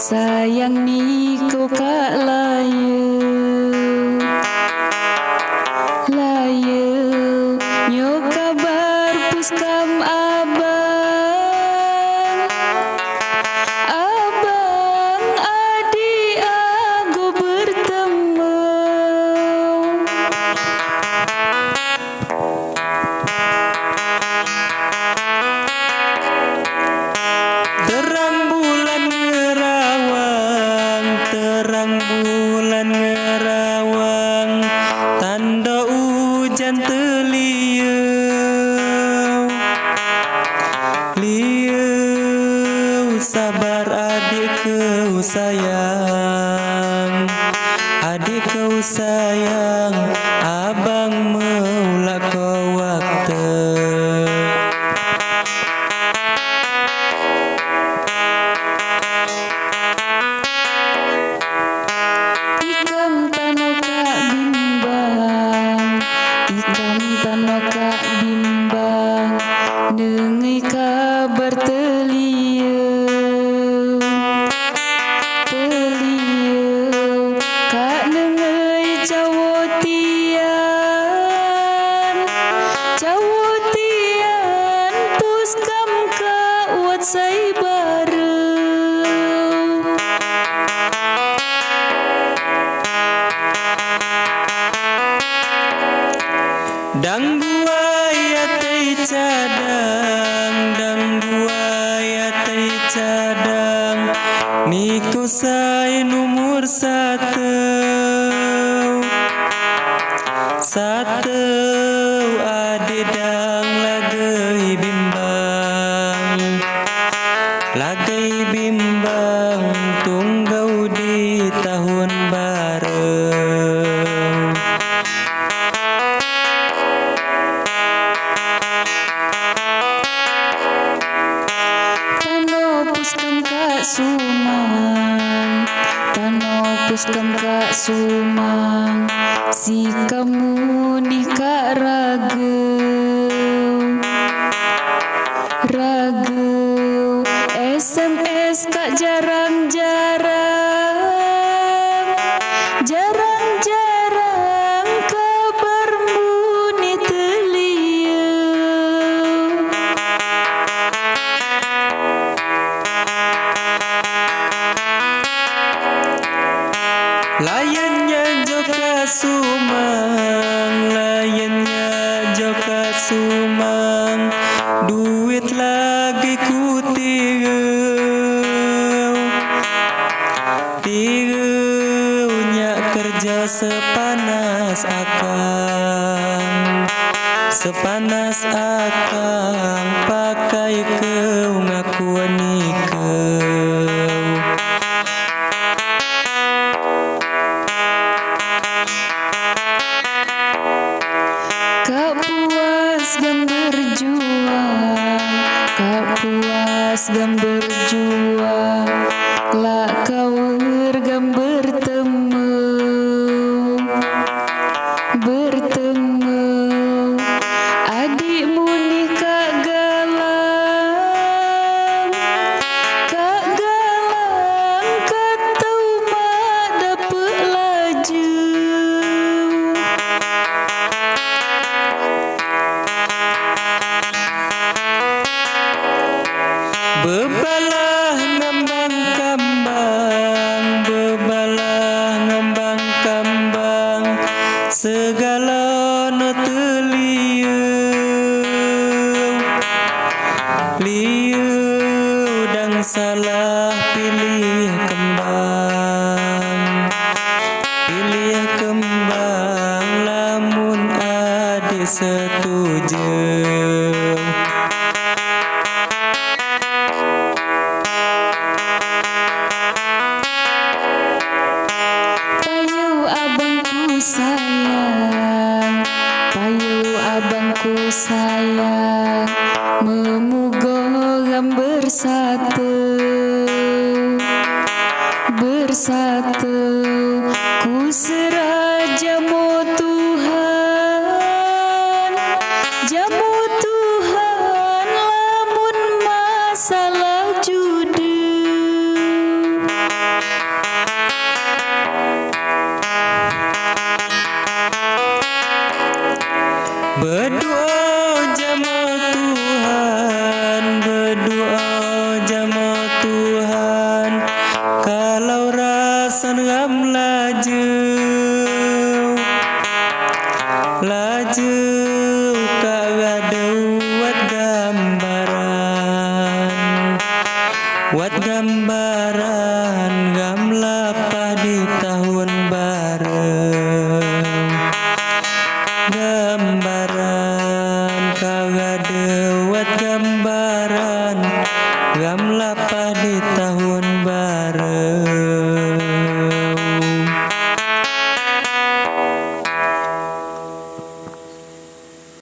sayang niko kak layu nyo kabar puskam abang adik aku bertemu. Terang bulan ngerawang, tanda hujan teliau. Liau sabar adikku sayang, adikku sayang, abang maulah kau waktu. Ikam tanoka bimbang nengai kabar teliau kak nengai cawotian puskam kak wat sai bareng. Dang buaya tei cadang, niku sai nomor satu ade dang lagai bimbang tunggau di tahun bareng. Tano puskam kak sumang si kamu nikah rageu SMS kak jarang kabarmu ni teliau. Layannya joka sumang, duit lagi ku tigeunya kerja sepanas akang pakai keu ngakuan nikeu. Kak puas gam berjuang, lah kau gam bertemu, adikmu nikah galang, katau mak dapet laju. Bebalah ngambang kambang, segala no liu dang salah pilih kembang, lamun adik setuju. Payu abangku sayang, memugam bersatu, ku serah jamu Tuhan, lamun masalah judul. Wat gambaran gamlapah di tahun bareng gambaran kagadeu wat